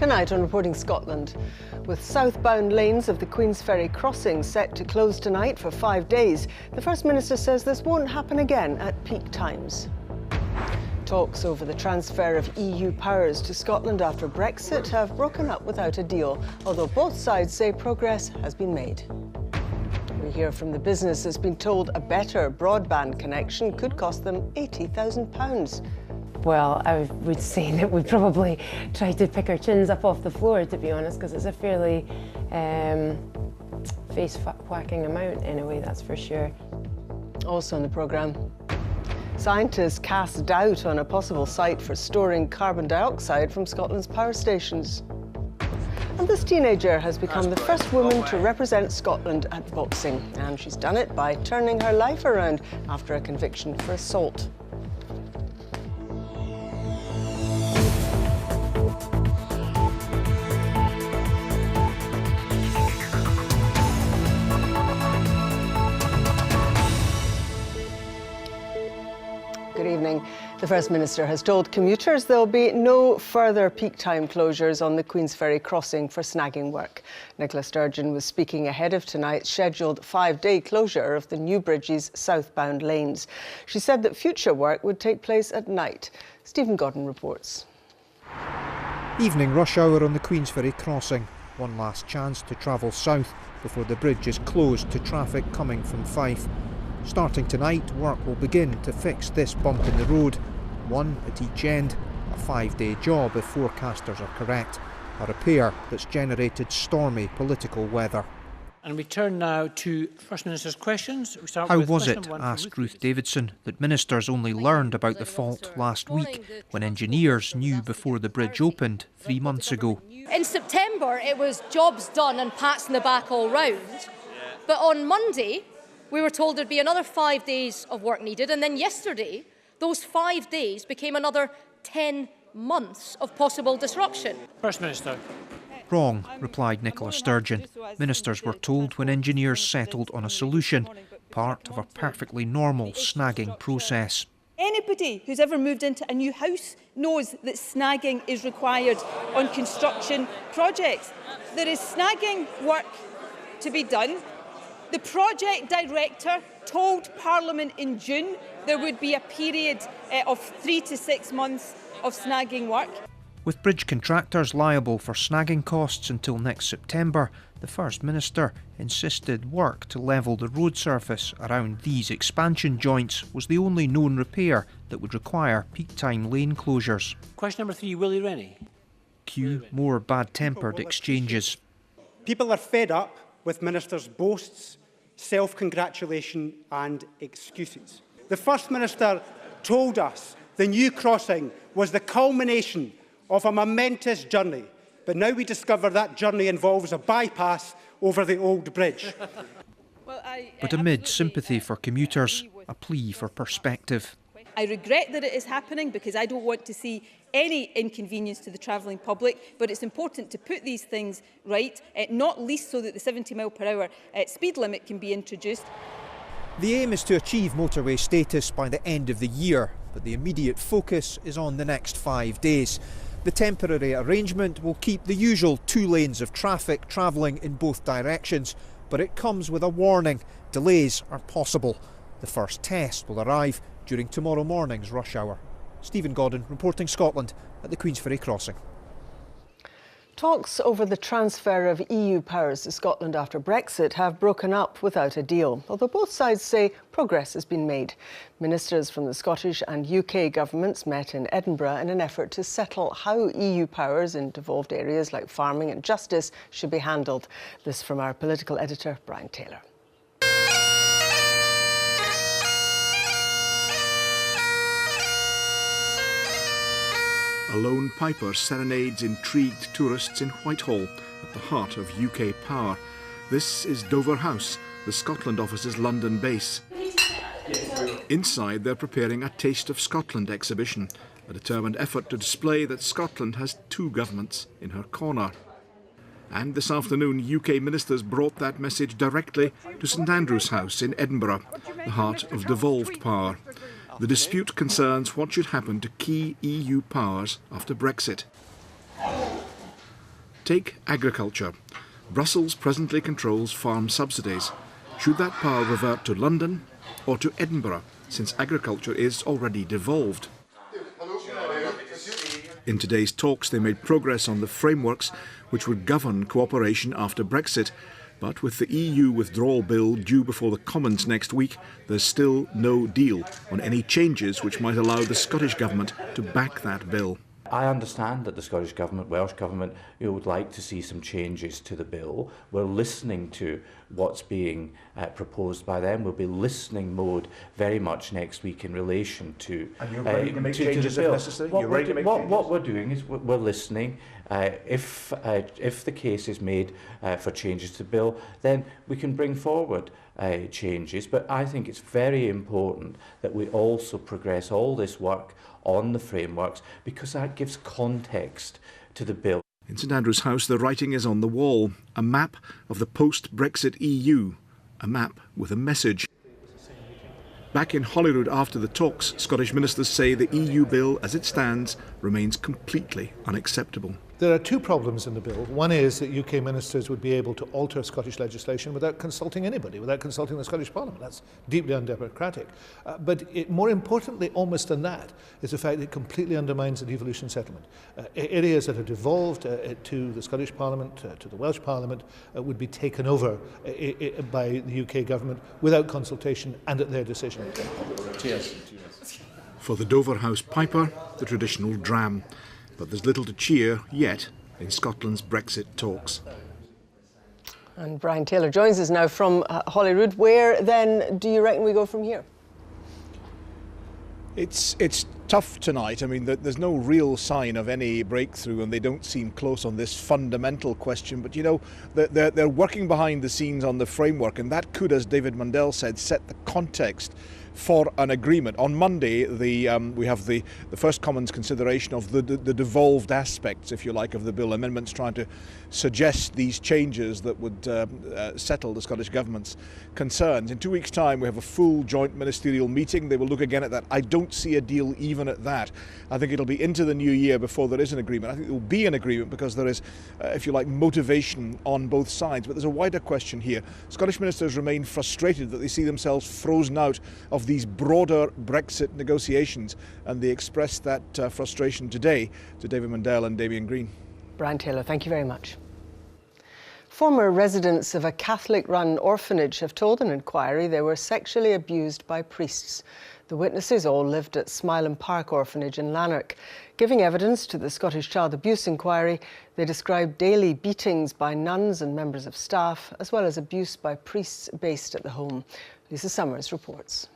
Tonight on Reporting Scotland, with southbound lanes of the Queensferry Crossing set to close tonight for 5 days, the First Minister says this won't happen again at peak times. Talks over the transfer of EU powers to Scotland after Brexit have broken up without a deal, although both sides say progress has been made. We hear from the business that's been told a better broadband connection could cost them £80,000. Well, I would say that we probably try to pick our chins up off the floor, to be honest, because it's a fairly face-whacking amount in a way, that's for sure. Also on the programme, scientists cast doubt on a possible site for storing carbon dioxide from Scotland's power stations. And this teenager has become the first woman to represent Scotland at boxing, and she's done it by turning her life around after a conviction for assault. Good evening. The First Minister has told commuters there'll be no further peak time closures on the Queensferry Crossing for snagging work. Nicola Sturgeon was speaking ahead of tonight's scheduled 5-day closure of the new bridge's southbound lanes. She said that future work would take place at night. Stephen Godden reports. Evening rush hour on the Queensferry Crossing. One last chance to travel south before the bridge is closed to traffic coming from Fife. Starting tonight, work will begin to fix this bump in the road, one at each end, a 5-day job if forecasters are correct, a repair that's generated stormy political weather. And we turn now to First Minister's questions. We start How with was question it, number one asked Ruth Davidson, that ministers only learned about the fault last week when engineers knew before the bridge opened 3 months ago? In September, it was jobs done and pats in the back all round. But on Monday, we were told there'd be another 5 days of work needed, and then yesterday, those 5 days became another 10 months of possible disruption. First Minister. Wrong, replied Nicola Sturgeon. Ministers were told when engineers settled on a solution, part of a perfectly normal snagging process. Anybody who's ever moved into a new house knows that snagging is required on construction projects. There is snagging work to be done. The project director told Parliament in June there would be a period of 3 to 6 months of snagging work. With bridge contractors liable for snagging costs until next September, the First Minister insisted work to level the road surface around these expansion joints was the only known repair that would require peak time lane closures. Question number 3, Willie Rennie. Cue more bad-tempered exchanges. People are fed up with ministers' boasts, self-congratulation and excuses. The First Minister told us the new crossing was the culmination of a momentous journey, but now we discover that journey involves a bypass over the old bridge. But amid sympathy for commuters, a plea for perspective. I regret that it is happening because I don't want to see any inconvenience to the travelling public, but it's important to put these things right, not least so that the 70 mph speed limit can be introduced. The aim is to achieve motorway status by the end of the year, but the immediate focus is on the next 5 days. The temporary arrangement will keep the usual 2 lanes of traffic travelling in both directions, but it comes with a warning: delays are possible. The first test will arrive during tomorrow morning's rush hour. Stephen Godden, reporting Scotland at the Queensferry Crossing. Talks over the transfer of EU powers to Scotland after Brexit have broken up without a deal, although both sides say progress has been made. Ministers from the Scottish and UK governments met in Edinburgh in an effort to settle how EU powers in devolved areas like farming and justice should be handled. This from our political editor, Brian Taylor. A lone piper serenades intrigued tourists in Whitehall at the heart of UK power. This is Dover House, the Scotland Office's London base. Inside, they're preparing a Taste of Scotland exhibition, a determined effort to display that Scotland has 2 governments in her corner. And this afternoon, UK ministers brought that message directly to St Andrew's House in Edinburgh, the heart of devolved power. The dispute concerns what should happen to key EU powers after Brexit. Take agriculture. Brussels presently controls farm subsidies. Should that power revert to London or to Edinburgh, since agriculture is already devolved? In today's talks, they made progress on the frameworks which would govern cooperation after Brexit. But with the EU withdrawal bill due before the Commons next week, there's still no deal on any changes which might allow the Scottish Government to back that bill. I understand that the Scottish Government, Welsh Government, would like to see some changes to the bill. We're listening to what's being proposed by them. We'll be listening mode very much next week in relation to and you're ready to make changes if necessary? What we're doing is we're listening. If the case is made for changes to the bill, then we can bring forward changes. But I think it's very important that we also progress all this work on the frameworks, because that gives context to the bill. In St Andrew's House, the writing is on the wall, a map of the post-Brexit EU, a map with a message. Back in Holyrood after the talks, Scottish ministers say the EU bill, as it stands, remains completely unacceptable. There are two problems in the bill. One is that UK ministers would be able to alter Scottish legislation without consulting anybody, without consulting the Scottish Parliament. That's deeply undemocratic. But more importantly, almost than that, is the fact that it completely undermines the devolution settlement. Areas that are devolved to the Scottish Parliament, to the Welsh Parliament, would be taken over by the UK government without consultation and at their decision. Cheers. For the Dover House piper, the traditional dram. But there's little to cheer yet in Scotland's Brexit talks. And Brian Taylor joins us now from Holyrood. Where then do you reckon we go from here? It's tough tonight. I mean, there's no real sign of any breakthrough, and they don't seem close on this fundamental question. But, you know, they're working behind the scenes on the framework, and that could, as David Mundell said, set the context for an agreement. On Monday, we have the first Commons consideration of the devolved aspects, if you like, of the bill. Amendments trying to suggest these changes that would settle the Scottish Government's concerns. In 2 weeks' time, we have a full joint ministerial meeting. They will look again at that. I don't see a deal even at that. I think it'll be into the new year before there is an agreement. I think there will be an agreement because there is, if you like, motivation on both sides. But there's a wider question here. Scottish ministers remain frustrated that they see themselves frozen out of these broader Brexit negotiations, and they expressed that frustration today to David Mundell and Damien Green. Brian Taylor, thank you very much. Former residents of a Catholic-run orphanage have told an inquiry they were sexually abused by priests. The witnesses all lived at Smileham Park Orphanage in Lanark. Giving evidence to the Scottish Child Abuse Inquiry, they described daily beatings by nuns and members of staff, as well as abuse by priests based at the home. Lisa Summers reports.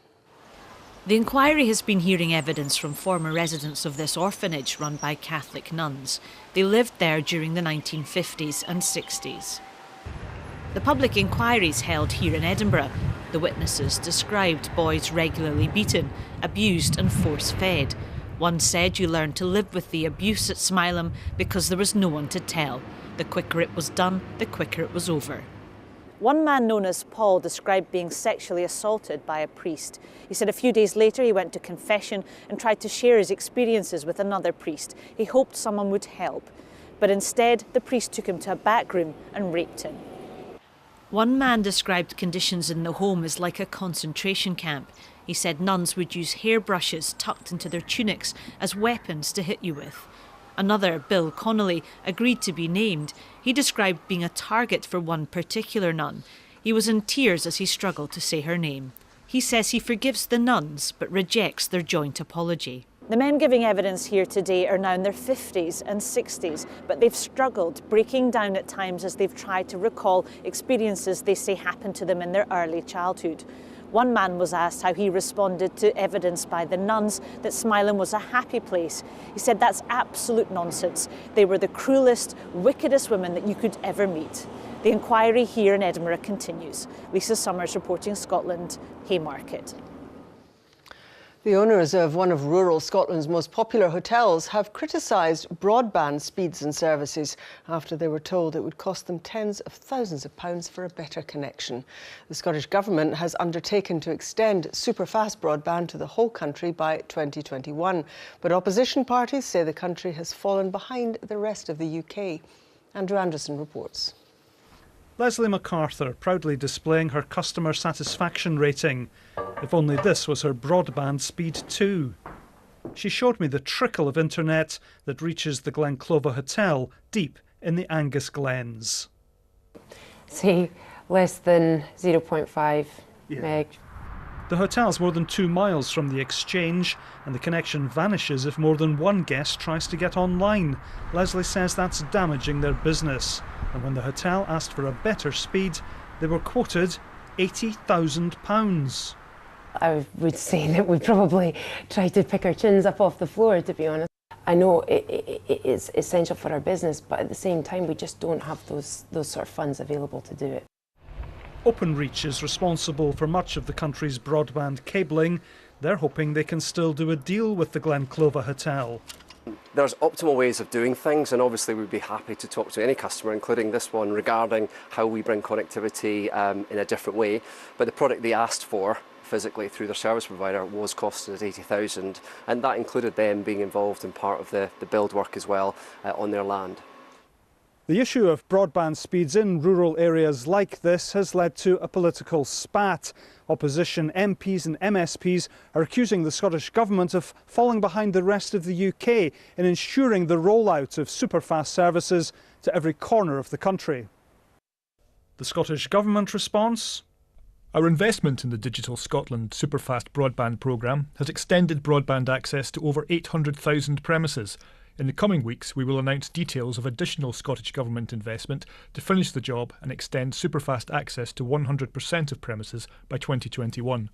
The inquiry has been hearing evidence from former residents of this orphanage run by Catholic nuns. They lived there during the 1950s and 60s. The public inquiries held here in Edinburgh. The witnesses described boys regularly beaten, abused and force-fed. One said you learned to live with the abuse at Smileham because there was no one to tell. The quicker it was done, the quicker it was over. One man known as Paul described being sexually assaulted by a priest. He said a few days later he went to confession and tried to share his experiences with another priest. He hoped someone would help. But instead, the priest took him to a back room and raped him. One man described conditions in the home as like a concentration camp. He said nuns would use hairbrushes tucked into their tunics as weapons to hit you with. Another, Bill Connolly, agreed to be named. He described being a target for one particular nun. He was in tears as he struggled to say her name. He says he forgives the nuns but rejects their joint apology. The men giving evidence here today are now in their 50s and 60s, but they've struggled, breaking down at times as they've tried to recall experiences they say happened to them in their early childhood. One man was asked how he responded to evidence by the nuns that Smileham was a happy place. He said that's absolute nonsense. They were the cruelest, wickedest women that you could ever meet. The inquiry here in Edinburgh continues. Lisa Summers reporting Scotland, Haymarket. The owners of one of rural Scotland's most popular hotels have criticised Broadband Speeds and services after they were told it would cost them tens of thousands of pounds for a better connection. The Scottish Government has undertaken to extend super-fast broadband to the whole country by 2021, but opposition parties say the country has fallen behind the rest of the UK. Andrew Anderson reports. Leslie MacArthur proudly displaying her customer satisfaction rating. If only this was her broadband speed too. She showed me the trickle of internet that reaches the Glenclova Hotel deep in the Angus Glens. Say less than 0.5 meg. The hotel's more than 2 miles from the exchange, and the connection vanishes if more than one guest tries to get online. Leslie says that's damaging their business, and when the hotel asked for a better speed, they were quoted £80,000. I would say that we probably try to pick our chins up off the floor, to be honest. I know it's essential for our business, but at the same time, we just don't have those sort of funds available to do it. Openreach is responsible for much of the country's broadband cabling. They're hoping they can still do a deal with the Glenclova Hotel. There's optimal ways of doing things, and obviously we'd be happy to talk to any customer, including this one, regarding how we bring connectivity in a different way. But the product they asked for physically through their service provider was costing us $80,000, and that included them being involved in part of the build work as well on their land. The issue of broadband speeds in rural areas like this has led to a political spat. Opposition MPs and MSPs are accusing the Scottish Government of falling behind the rest of the UK in ensuring the rollout of superfast services to every corner of the country. The Scottish Government response? Our investment in the Digital Scotland Superfast Broadband programme has extended broadband access to over 800,000 premises. In the coming weeks, we will announce details of additional Scottish Government investment to finish the job and extend superfast access to 100% of premises by 2021.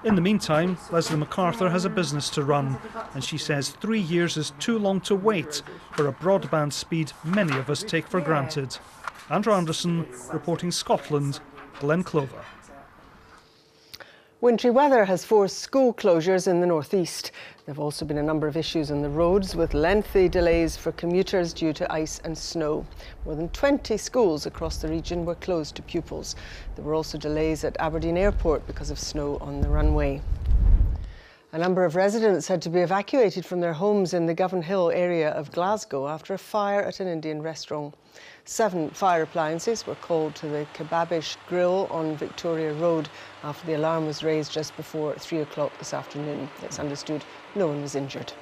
In the meantime, Leslie MacArthur has a business to run, and she says 3 years is too long to wait for a broadband speed many of us take for granted. Andrew Anderson, reporting Scotland, Glenclova. Wintry weather has forced school closures in the northeast. There have also been a number of issues on the roads, with lengthy delays for commuters due to ice and snow. More than 20 schools across the region were closed to pupils. There were also delays at Aberdeen Airport because of snow on the runway. A number of residents had to be evacuated from their homes in the Govan Hill area of Glasgow after a fire at an Indian restaurant. 7 fire appliances were called to the Kebabish Grill on Victoria Road after the alarm was raised just before 3 o'clock this afternoon. It's understood no one was injured.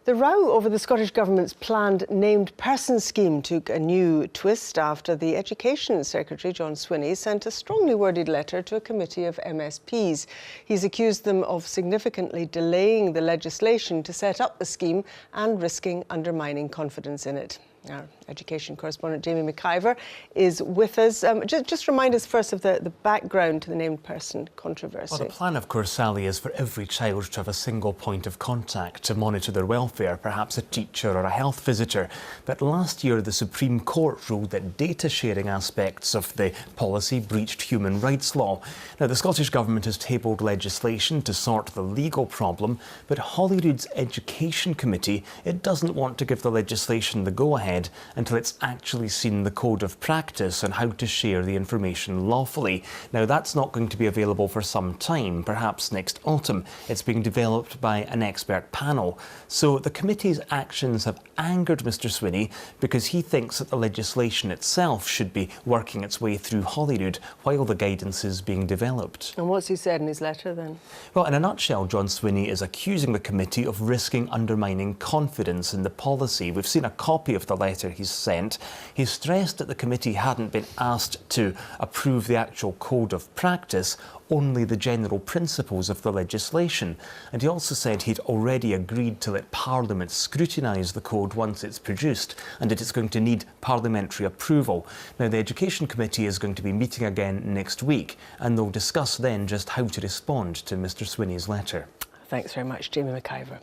The row over the Scottish Government's planned named person scheme took a new twist after the Education Secretary, John Swinney, sent a strongly worded letter to a committee of MSPs. He's accused them of significantly delaying the legislation to set up the scheme and risking undermining confidence in it. Our education correspondent Jamie McIver is with us. Just remind us first of the background to the named person controversy. Well, the plan, of course, Sally, is for every child to have a single point of contact to monitor their welfare, perhaps a teacher or a health visitor. But last year, the Supreme Court ruled that data sharing aspects of the policy breached human rights law. Now, the Scottish Government has tabled legislation to sort the legal problem, but Holyrood's Education Committee, it doesn't want to give the legislation the go-ahead until it's actually seen the code of practice on how to share the information lawfully. Now, that's not going to be available for some time, perhaps next autumn. It's being developed by an expert panel. So the committee's actions have angered Mr Swinney because he thinks that the legislation itself should be working its way through Holyrood while the guidance is being developed. And what's he said in his letter then? Well, in a nutshell, John Swinney is accusing the committee of risking undermining confidence in the policy. We've seen a copy of the letter he's sent. He stressed that the committee hadn't been asked to approve the actual code of practice, only the general principles of the legislation. And he also said he'd already agreed to let Parliament scrutinise the code once it's produced, and that it's going to need parliamentary approval. Now, the Education Committee is going to be meeting again next week, and they'll discuss then just how to respond to Mr Swinney's letter. Thanks very much, Jamie McIver.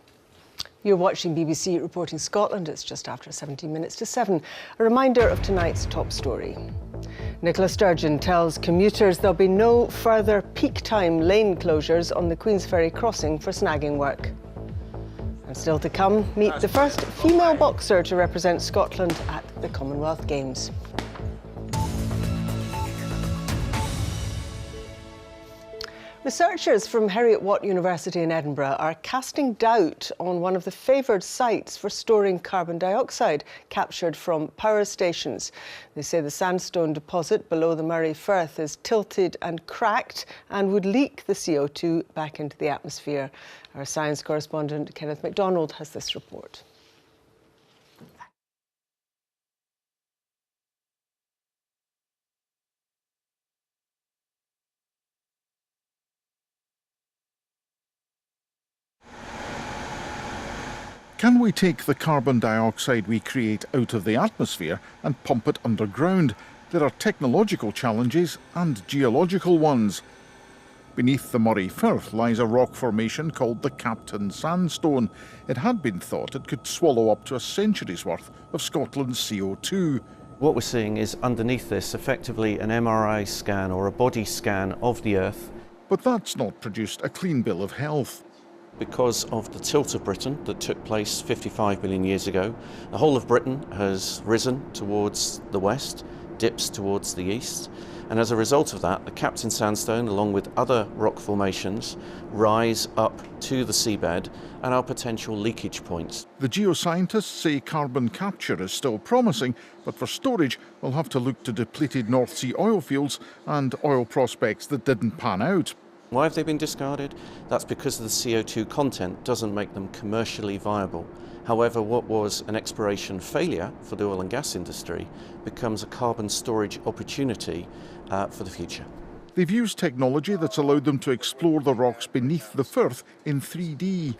You're watching BBC Reporting Scotland. It's just after 17 minutes to 7. A reminder of tonight's top story. Nicola Sturgeon tells commuters there'll be no further peak time lane closures on the Queensferry Crossing for snagging work. And still to come, meet the first female boxer to represent Scotland at the Commonwealth Games. Researchers from Heriot-Watt University in Edinburgh are casting doubt on one of the favoured sites for storing carbon dioxide captured from power stations. They say the sandstone deposit below the Moray Firth is tilted and cracked and would leak the CO2 back into the atmosphere. Our science correspondent Kenneth MacDonald has this report. Can we take the carbon dioxide we create out of the atmosphere and pump it underground? There are technological challenges and geological ones. Beneath the Moray Firth lies a rock formation called the Captain Sandstone. It had been thought it could swallow up to a century's worth of Scotland's CO2. What we're seeing is underneath this effectively an MRI scan or a body scan of the Earth. But that's not produced a clean bill of health. Because of the tilt of Britain that took place 55 million years ago, the whole of Britain has risen towards the west, dips towards the east, and as a result of that, the Captain Sandstone, along with other rock formations, rise up to the seabed and are potential leakage points. The geoscientists say carbon capture is still promising, but for storage, we'll have to look to depleted North Sea oil fields and oil prospects that didn't pan out. Why have they been discarded? That's because the CO2 content doesn't make them commercially viable. However, what was an exploration failure for the oil and gas industry becomes a carbon storage opportunity for the future. They've used technology that's allowed them to explore the rocks beneath the Firth in 3D.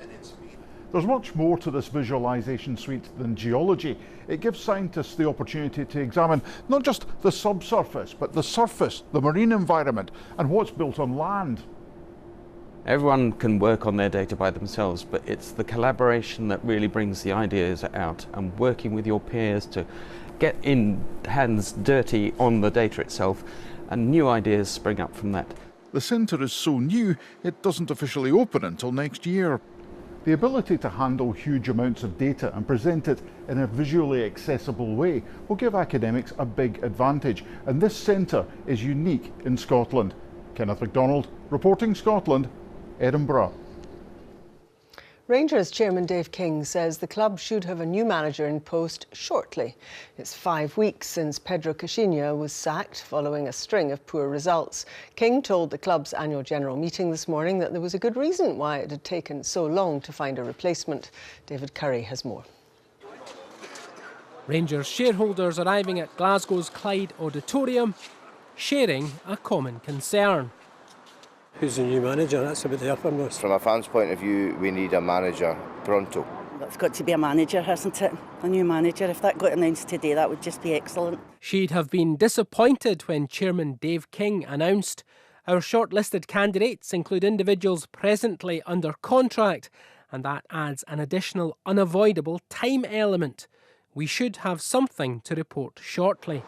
There's much more to this visualisation suite than geology. It gives scientists the opportunity to examine not just the subsurface, but the surface, the marine environment, and what's built on land. Everyone can work on their data by themselves, but it's the collaboration that really brings the ideas out, and working with your peers to get in hands dirty on the data itself, and new ideas spring up from that. The centre is so new, it doesn't officially open until next year. The ability to handle huge amounts of data and present it in a visually accessible way will give academics a big advantage, and this centre is unique in Scotland. Kenneth MacDonald, reporting Scotland, Edinburgh. Rangers chairman Dave King says the club should have a new manager in post shortly. It's 5 weeks since Pedro Caixinha was sacked following a string of poor results. King told the club's annual general meeting this morning that there was a good reason why it had taken so long to find a replacement. David Curry has more. Rangers shareholders arriving at Glasgow's Clyde Auditorium, sharing a common concern. Who's the new manager? That's a bit uppermost. From a fan's point of view, we need a manager pronto. It's got to be a manager, hasn't it? A new manager. If that got announced today, that would just be excellent. She'd have been disappointed when Chairman Dave King announced our shortlisted candidates include individuals presently under contract, and that adds an additional unavoidable time element. We should have something to report shortly.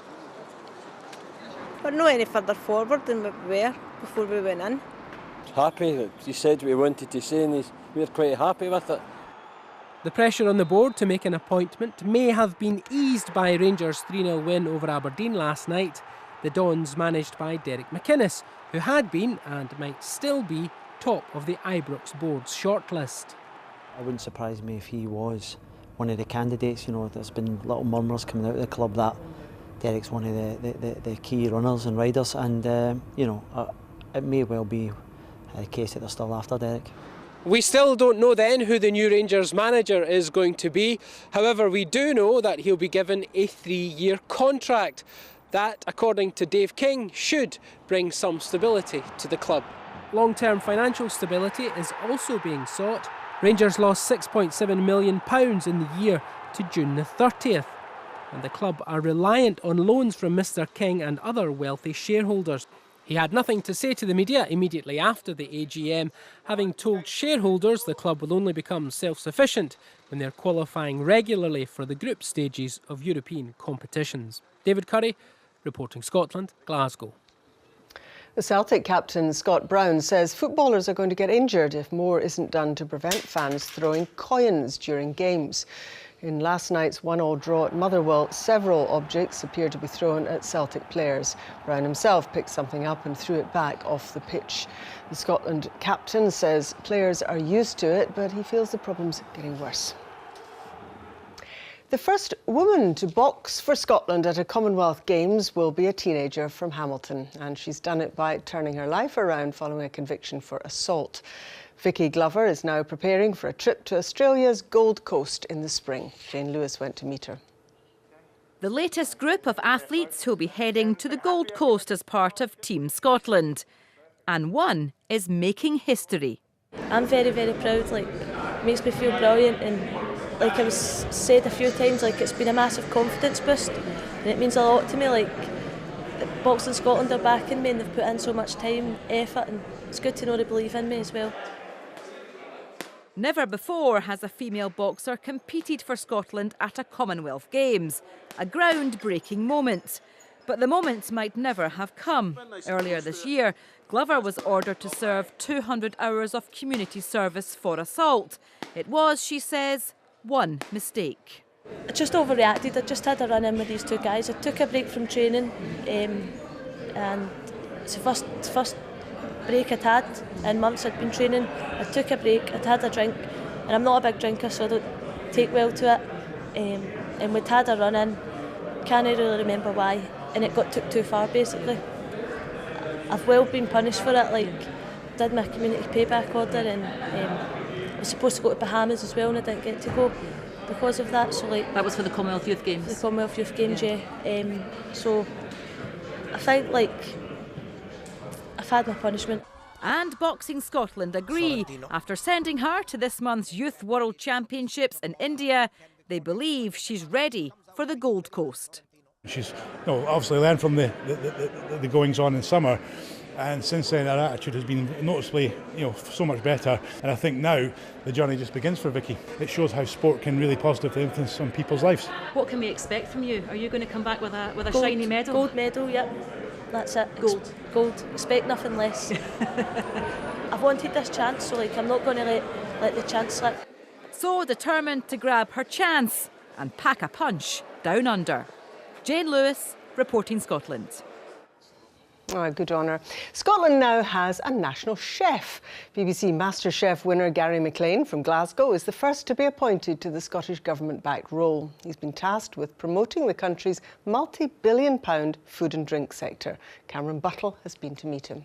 We're not any further forward than we were before we went in. Happy. He said what he wanted to say, and we're quite happy with it. The pressure on the board to make an appointment may have been eased by Rangers' 3-0 win over Aberdeen last night. The Dons, managed by Derek McInnes, who had been and might still be top of the Ibrox board's shortlist. It wouldn't surprise me if he was one of the candidates. You know, there's been little murmurs coming out of the club that Derek's one of the key runners and riders, and you know, it may well be a case that they're still after Derek. We still don't know then who the new Rangers manager is going to be. However, we do know that he'll be given a 3-year contract. That, according to Dave King, should bring some stability to the club. Long-term financial stability is also being sought. Rangers lost £6.7 million in the year to June the 30th. And the club are reliant on loans from Mr. King and other wealthy shareholders. He had nothing to say to the media immediately after the AGM, having told shareholders the club will only become self-sufficient when they're qualifying regularly for the group stages of European competitions. David Curry, reporting Scotland, Glasgow. The Celtic captain, Scott Brown, says footballers are going to get injured if more isn't done to prevent fans throwing coins during games. In last night's 1-1 draw at Motherwell, several objects appeared to be thrown at Celtic players. Brown himself picked something up and threw it back off the pitch. The Scotland captain says players are used to it, but he feels the problem's getting worse. The first woman to box for Scotland at a Commonwealth Games will be a teenager from Hamilton, and she's done it by turning her life around following a conviction for assault. Vicky Glover is now preparing for a trip to Australia's Gold Coast in the spring. Jane Lewis went to meet her. The latest group of athletes who'll be heading to the Gold Coast as part of Team Scotland. And one is making history. I'm very, very proud. It makes me feel brilliant, and like I was said a few times, it's been a massive confidence boost, and it means a lot to me. Boxing Scotland are backing me, and they've put in so much time, effort, and it's good to know they believe in me as well. Never before has a female boxer competed for Scotland at a Commonwealth Games, a groundbreaking moment. But the moment might never have come. Earlier this year, Glover was ordered to serve 200 hours of community service for assault. It was, she says, one mistake. I just overreacted. I just had a run-in with these two guys. I took a break from training, and it's the first break I'd had in months. I'd been training. I took a break, I'd had a drink, and I'm not a big drinker, so I don't take well to it. And we'd had a run-in, can't really remember why, and it took too far basically. I've well been punished for it, did my community payback order, and I was supposed to go to Bahamas as well, and I didn't get to go because of that. So that was for the Commonwealth Youth Games? The Commonwealth Youth Games, yeah. So I think I've had my punishment. And Boxing Scotland agree. After sending her to this month's Youth World Championships in India, they believe she's ready for the Gold Coast. She's obviously learned from the goings on in summer, and since then her attitude has been noticeably so much better, and I think now the journey just begins for Vicky. It shows how sport can really positively influence on people's lives. What can we expect from you? Are you going to come back with a shiny medal? Gold medal, yep. That's it. Gold. Expect nothing less. I've wanted this chance, so I'm not going to let the chance slip. So determined to grab her chance and pack a punch down under. Jane Lewis, reporting Scotland. Good on her. Scotland now has a national chef. BBC MasterChef winner Gary McLean from Glasgow is the first to be appointed to the Scottish Government-backed role. He's been tasked with promoting the country's multi-billion-pound food and drink sector. Cameron Buttle has been to meet him.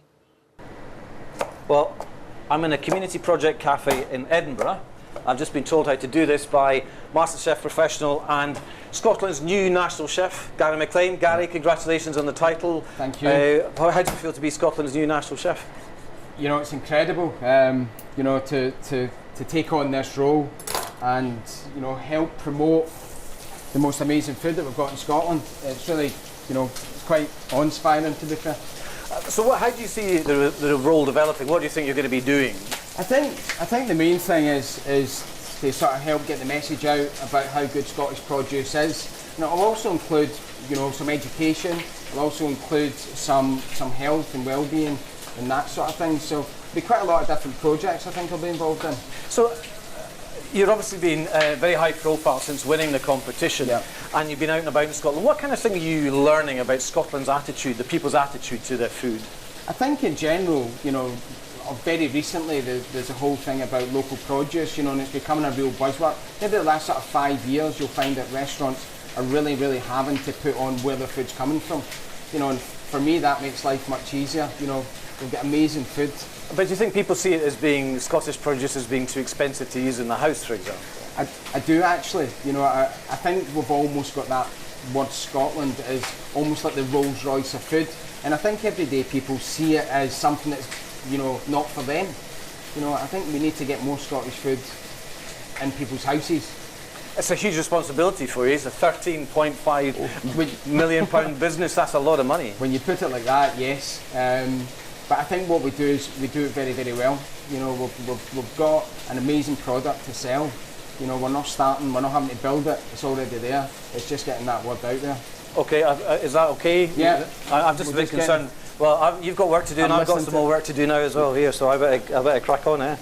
Well, I'm in a community project cafe in Edinburgh. I've just been told how to do this by MasterChef professional and Scotland's new national chef, Gary McLean. Gary, congratulations on the title. Thank you. How do you feel to be Scotland's new national chef? It's incredible, to take on this role and, help promote the most amazing food that we've got in Scotland. It's really, quite awe-inspiring, to be fair. So how do you see the role developing? What do you think you're going to be doing? I think the main thing is to sort of help get the message out about how good Scottish produce is. And it'll also include, some education. It'll also include some health and well-being and that sort of thing. So there'll be quite a lot of different projects I think I'll be involved in. So you've obviously been very high profile since winning the competition, and you've been out and about in Scotland. What kind of thing are you learning about Scotland's attitude, the people's attitude to their food? I think in general, very recently there's a whole thing about local produce, and it's becoming a real buzzword. Maybe the last sort of 5 years you'll find that restaurants are really having to put on where their food's coming from. And for me that makes life much easier. You'll get amazing food. But do you think people see it as being, Scottish produce as being too expensive to use in the house, for example? I do actually. I think we've almost got that word Scotland is almost like the Rolls Royce of food. And I think everyday people see it as something that's, not for them. I think we need to get more Scottish food in people's houses. It's a huge responsibility for you. It's a £13.5 million business. That's a lot of money. When you put it like that, yes. But I think what we do is we do it very well. We've got an amazing product to sell. We're not having to build it. It's already there. It's just getting that word out there. Okay, is that okay? Yeah. I'm just a bit concerned. Well, you've got work to do, and I've got some more work to do now as well here. So I better crack on, eh?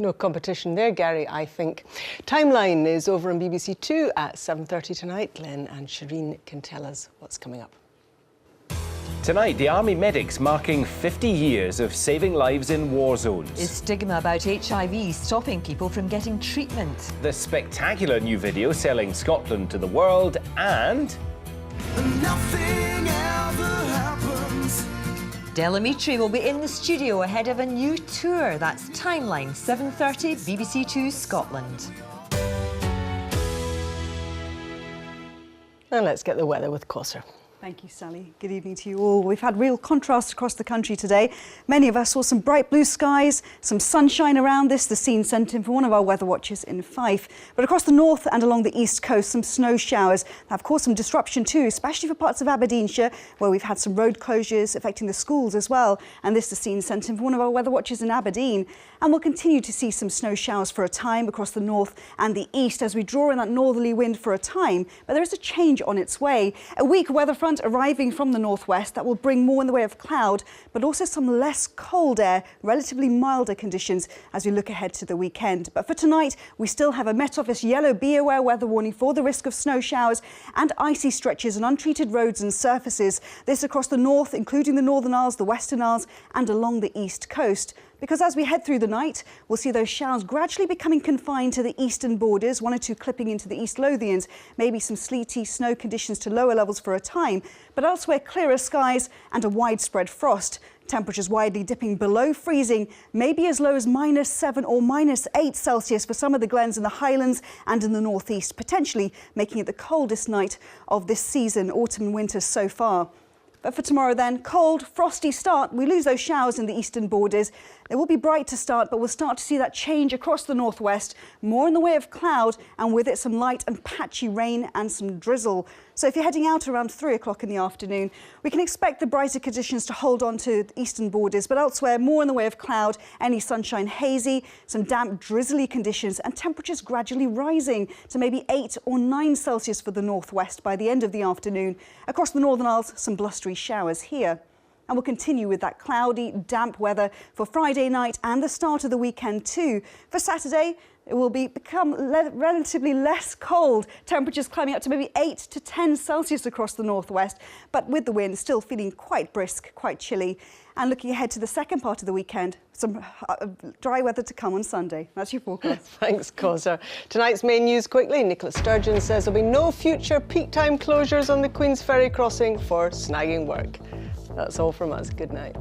No competition there, Gary, I think. Timeline is over on BBC Two at 7:30 tonight. Glenn and Shireen can tell us what's coming up. Tonight, the Army medics marking 50 years of saving lives in war zones. Is stigma about HIV stopping people from getting treatment? The spectacular new video selling Scotland to the world, and Nothing ever happens. Delamitri will be in the studio ahead of a new tour. That's Timeline, 7:30, BBC Two Scotland. And let's get the weather with Cosser. Thank you, Sally. Good evening to you all. We've had real contrast across the country today. Many of us saw some bright blue skies, some sunshine around this, the scene sent in from one of our weather watchers in Fife. But across the north and along the east coast, some snow showers have caused some disruption too, especially for parts of Aberdeenshire, where we've had some road closures affecting the schools as well. And this is the scene sent in from one of our weather watchers in Aberdeen. And we'll continue to see some snow showers for a time across the north and the east as we draw in that northerly wind for a time. But there is a change on its way. A weak weather front arriving from the northwest that will bring more in the way of cloud, but also some less cold air, relatively milder conditions as we look ahead to the weekend. But for tonight, we still have a Met Office yellow be aware weather warning for the risk of snow showers and icy stretches on untreated roads and surfaces. This across the north, including the Northern Isles, the Western Isles and along the east coast. Because as we head through the night, we'll see those showers gradually becoming confined to the eastern borders, one or two clipping into the East Lothians, maybe some sleety snow conditions to lower levels for a time, but elsewhere clearer skies and a widespread frost. Temperatures widely dipping below freezing, maybe as low as -7 or -8 Celsius for some of the glens in the Highlands and in the northeast, potentially making it the coldest night of this season, autumn and winter so far. But for tomorrow then, cold, frosty start. We lose those showers in the eastern borders. They will be bright to start, but we'll start to see that change across the northwest, more in the way of cloud, and with it some light and patchy rain and some drizzle. So if you're heading out around 3 o'clock in the afternoon, we can expect the brighter conditions to hold on to the eastern borders, but elsewhere more in the way of cloud, any sunshine hazy, some damp drizzly conditions and temperatures gradually rising to maybe 8 or 9 Celsius for the northwest by the end of the afternoon. Across the Northern Isles, some blustery showers here. And we'll continue with that cloudy, damp weather for Friday night and the start of the weekend too. For Saturday, it will become relatively less cold. Temperatures climbing up to maybe 8 to 10 Celsius across the northwest, but with the wind still feeling quite brisk, quite chilly. And looking ahead to the second part of the weekend, some dry weather to come on Sunday. That's your forecast. Thanks, Cosser. Tonight's main news quickly. Nicola Sturgeon says there'll be no future peak time closures on the Queensferry Crossing for snagging work. That's all from us. Good night.